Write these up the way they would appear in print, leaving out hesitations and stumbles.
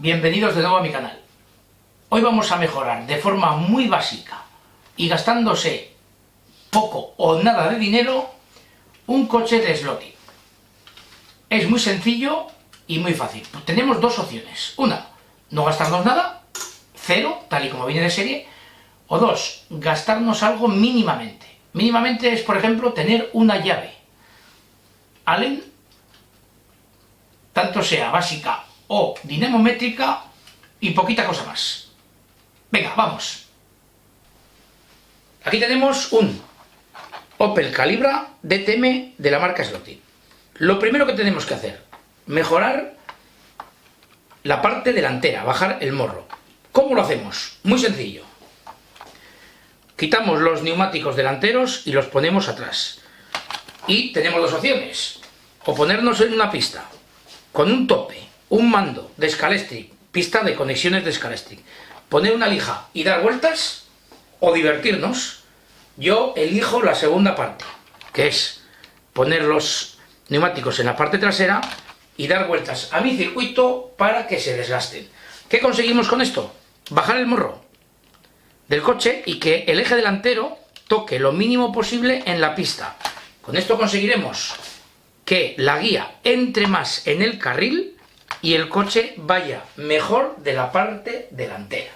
Bienvenidos de nuevo a mi canal. Hoy vamos a mejorar de forma muy básica y gastándose poco o nada de dinero un coche de slotting. Es muy sencillo y muy fácil. Tenemos dos opciones. Una, no gastarnos nada, cero, tal y como viene de serie. O dos, gastarnos algo mínimamente. Mínimamente es, por ejemplo, tener una llave Allen, tanto sea básica o dinamométrica, y poquita cosa más. Venga, vamos. Aquí tenemos un Opel Calibra DTM de la marca Slotting. Lo primero que tenemos que hacer, mejorar la parte delantera, bajar el morro. ¿Cómo lo hacemos? Muy sencillo. Quitamos los neumáticos delanteros y los ponemos atrás. Y tenemos dos opciones. O ponernos en una pista con un tope, un mando de Scalextric, pista de conexiones de Scalextric, poner una lija y dar vueltas, o divertirnos. Yo elijo la segunda parte, que es poner los neumáticos en la parte trasera y dar vueltas a mi circuito para que se desgasten. ¿Qué conseguimos con esto? Bajar el morro del coche y que el eje delantero toque lo mínimo posible en la pista. Con esto conseguiremos que la guía entre más en el carril y el coche vaya mejor de la parte delantera.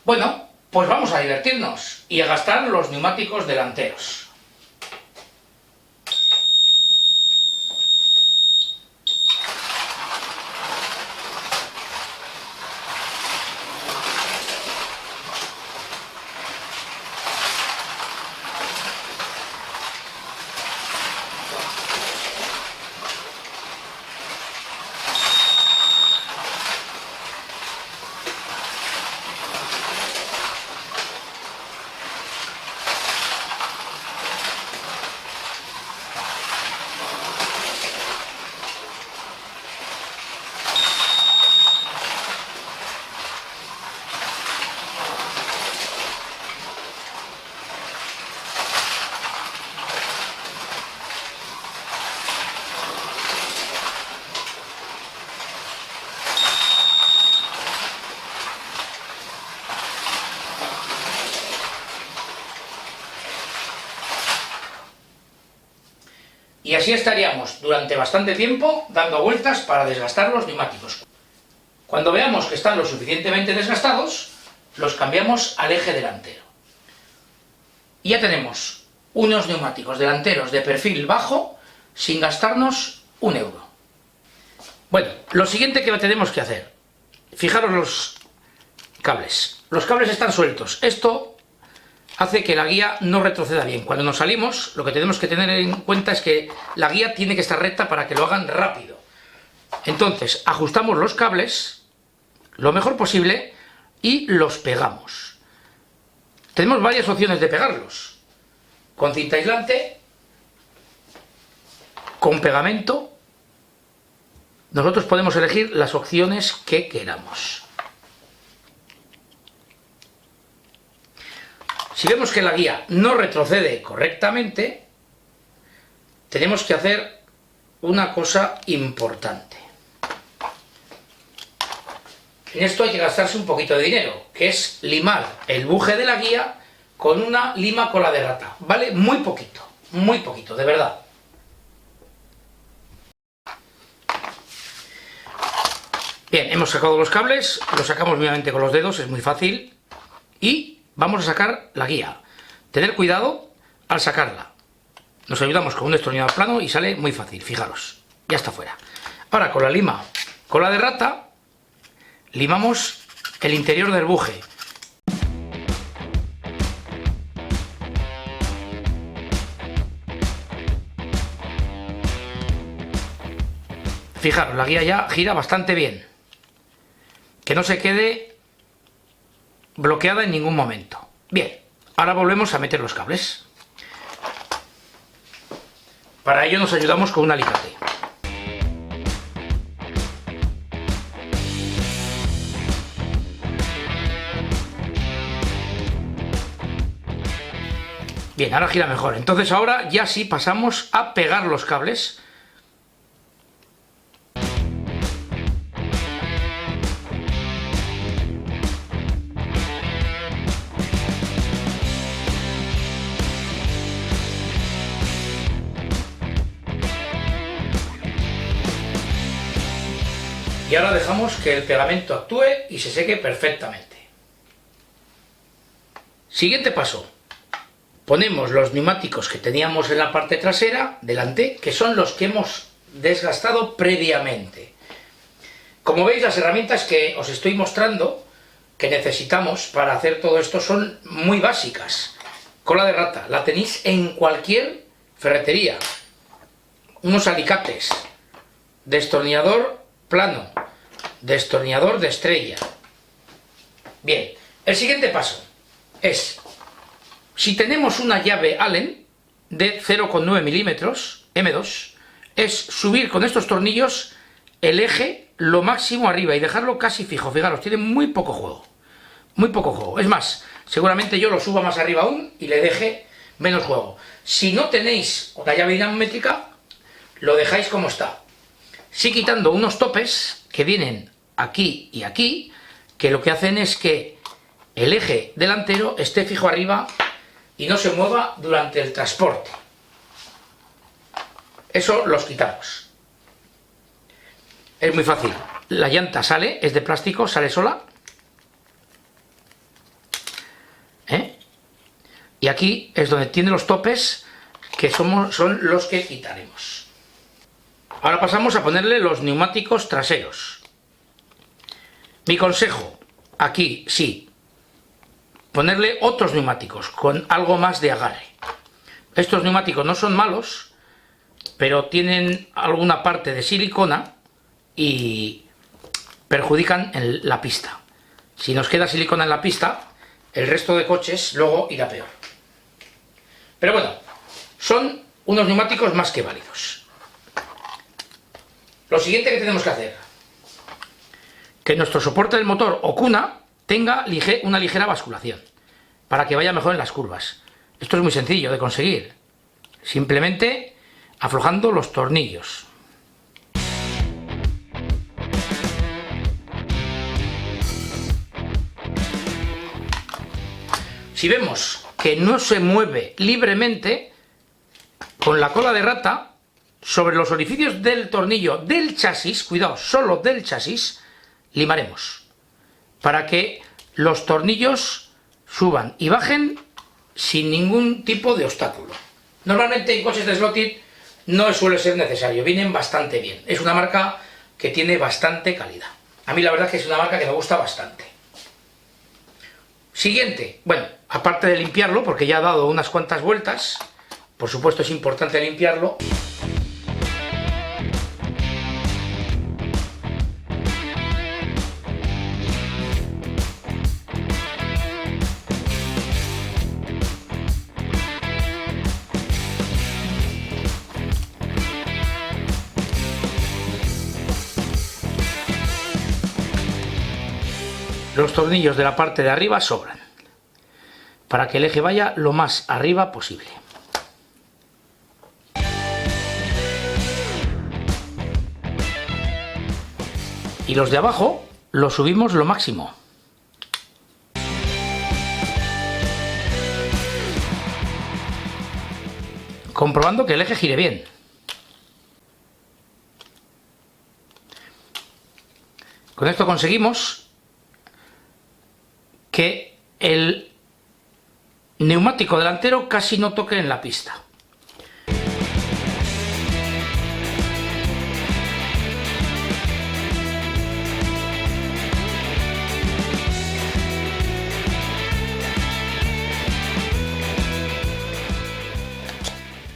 Bueno, pues vamos a divertirnos y a gastar los neumáticos delanteros. Y así estaríamos durante bastante tiempo dando vueltas para desgastar los neumáticos. Cuando veamos que están lo suficientemente desgastados, los cambiamos al eje delantero. Y ya tenemos unos neumáticos delanteros de perfil bajo sin gastarnos un euro. Bueno, lo siguiente que tenemos que hacer, fijaros los cables. Los cables están sueltos. Esto hace que la guía no retroceda bien. Cuando nos salimos, lo que tenemos que tener en cuenta es que la guía tiene que estar recta para que lo hagan rápido. Entonces, ajustamos los cables lo mejor posible y los pegamos. Tenemos varias opciones de pegarlos. Con cinta aislante, con pegamento. Nosotros podemos elegir las opciones que queramos. Si vemos que la guía no retrocede correctamente, tenemos que hacer una cosa importante. En esto hay que gastarse un poquito de dinero, que es limar el buje de la guía con una lima cola de rata. Vale muy poquito, de verdad. Bien, hemos sacado los cables, los sacamos nuevamente con los dedos, es muy fácil. Y vamos a sacar la guía. Tener cuidado al sacarla. Nos ayudamos con un destornillador plano y sale muy fácil, fijaros. Ya está fuera. Ahora con la lima cola de rata, limamos el interior del buje. Fijaros, la guía ya gira bastante bien. Que no se quede bloqueada en ningún momento. Bien, ahora volvemos a meter los cables. Para ello nos ayudamos con un alicate. Bien, ahora gira mejor. Entonces ahora ya sí pasamos a pegar los cables. Y ahora dejamos que el pegamento actúe y se seque perfectamente. Siguiente paso. Ponemos los neumáticos que teníamos en la parte trasera, delante, que son los que hemos desgastado previamente. Como veis, las herramientas que os estoy mostrando que necesitamos para hacer todo esto son muy básicas. Cola de rata, la tenéis en cualquier ferretería. Unos alicates, destornillador plano, destornillador de estrella. Bien, el siguiente paso es, si tenemos una llave Allen de 0,9 milímetros M2, es subir con estos tornillos el eje lo máximo arriba y dejarlo casi fijo. Fijaros, tiene muy poco juego. Muy poco juego. Es más, seguramente yo lo suba más arriba aún y le deje menos juego. Si no tenéis una llave dinamétrica, lo dejáis como está. Sí, quitando unos topes que vienen aquí y aquí, que lo que hacen es que el eje delantero esté fijo arriba y no se mueva durante el transporte. Eso los quitamos. Es muy fácil. La llanta sale, es de plástico, sale sola. Y aquí es donde tiene los topes, que son los que quitaremos. Ahora pasamos a ponerle los neumáticos traseros. Mi consejo, aquí sí, ponerle otros neumáticos con algo más de agarre. Estos neumáticos no son malos, pero tienen alguna parte de silicona y perjudican en la pista. Si nos queda silicona en la pista, el resto de coches luego irá peor. Pero bueno, son unos neumáticos más que válidos. Lo siguiente que tenemos que hacer, que nuestro soporte del motor o cuna tenga una ligera basculación, para que vaya mejor en las curvas. Esto es muy sencillo de conseguir, simplemente aflojando los tornillos. Si vemos que no se mueve libremente, con la cola de rata, sobre los orificios del tornillo del chasis, cuidado, solo del chasis, limaremos, para que los tornillos suban y bajen sin ningún tipo de obstáculo. Normalmente en coches de Slotted no suele ser necesario, vienen bastante bien. Es una marca que tiene bastante calidad. A mí la verdad es que es una marca que me gusta bastante. Siguiente, bueno, aparte de limpiarlo, porque ya ha dado unas cuantas vueltas, por supuesto es importante limpiarlo. Los tornillos de la parte de arriba sobran, para que el eje vaya lo más arriba posible. Y los de abajo los subimos lo máximo. Comprobando que el eje gire bien. Con esto conseguimos que el neumático delantero casi no toque en la pista.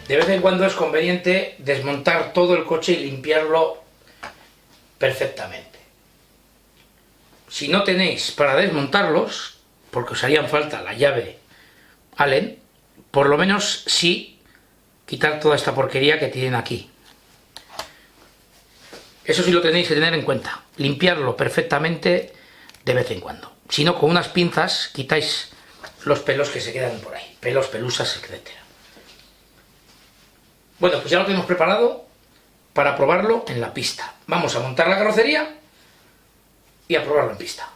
De vez en cuando es conveniente desmontar todo el coche y limpiarlo perfectamente. Si no tenéis para desmontarlos, porque os harían falta la llave Allen, por lo menos sí quitar toda esta porquería que tienen aquí. Eso sí lo tenéis que tener en cuenta, limpiarlo perfectamente de vez en cuando. Si no, con unas pinzas quitáis los pelos que se quedan por ahí, pelos, pelusas, etc. Bueno, pues ya lo tenemos preparado para probarlo en la pista. Vamos a montar la carrocería y a probarlo en pista.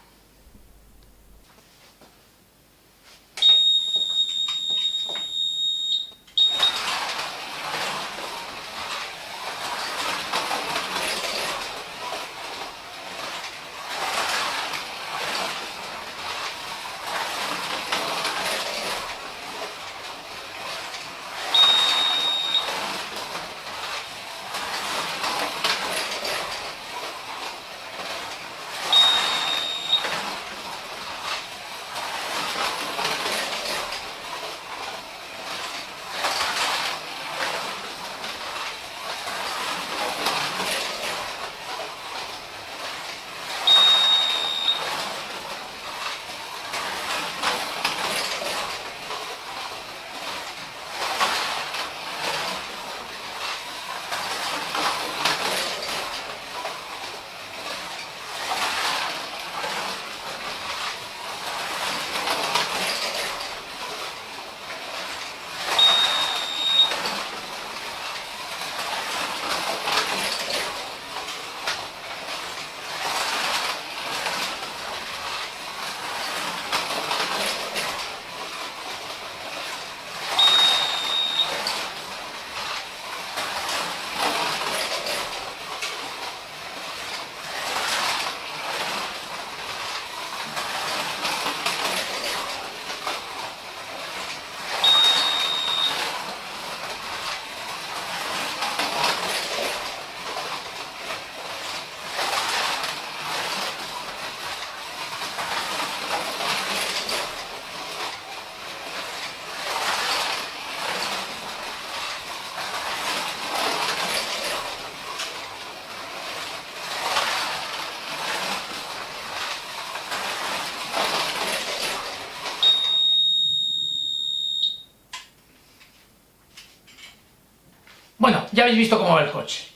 Bueno, ya habéis visto cómo va el coche.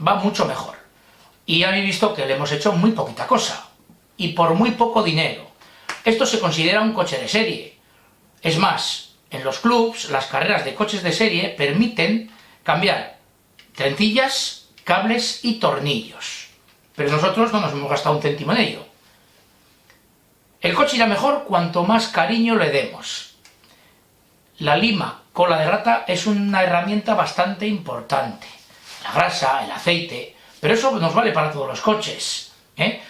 Va mucho mejor. Y ya habéis visto que le hemos hecho muy poquita cosa. Y por muy poco dinero. Esto se considera un coche de serie. Es más, en los clubs, las carreras de coches de serie permiten cambiar trencillas, cables y tornillos. Pero nosotros no nos hemos gastado un céntimo en ello. El coche irá mejor cuanto más cariño le demos. La lima cola de rata es una herramienta bastante importante. La grasa, el aceite, pero eso nos vale para todos los coches.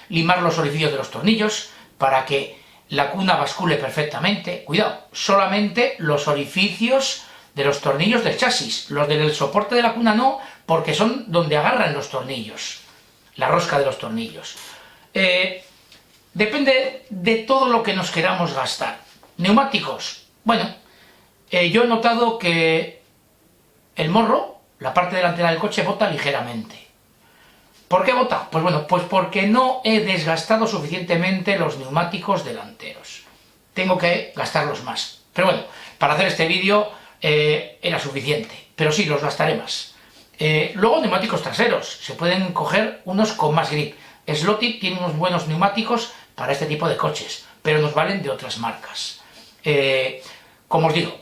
Limar los orificios de los tornillos para que la cuna bascule perfectamente. Cuidado, solamente los orificios de los tornillos del chasis. Los del soporte de la cuna no, porque son donde agarran los tornillos. La rosca de los tornillos. Depende de todo lo que nos queramos gastar. Neumáticos. Bueno, yo he notado que el morro, la parte delantera del coche, bota ligeramente. ¿Por qué bota? Pues bueno, pues porque no he desgastado suficientemente los neumáticos delanteros. Tengo que gastarlos más. Pero bueno, para hacer este vídeo era suficiente. Pero sí, los gastaré más. Luego neumáticos traseros. Se pueden coger unos con más grip. Slotty tiene unos buenos neumáticos para este tipo de coches, pero nos valen de otras marcas. Como os digo,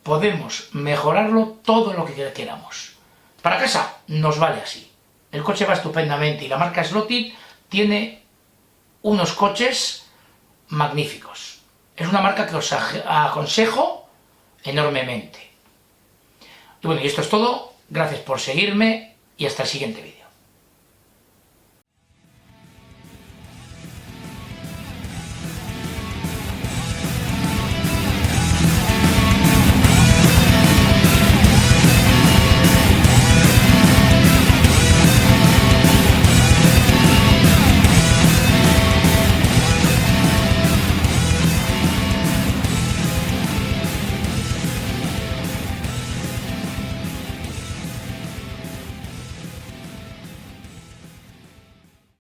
podemos mejorarlo todo lo que queramos. Para casa nos vale así. El coche va estupendamente y la marca Slotty tiene unos coches magníficos. Es una marca que os aconsejo enormemente. Y bueno, y esto es todo. Gracias por seguirme y hasta el siguiente vídeo.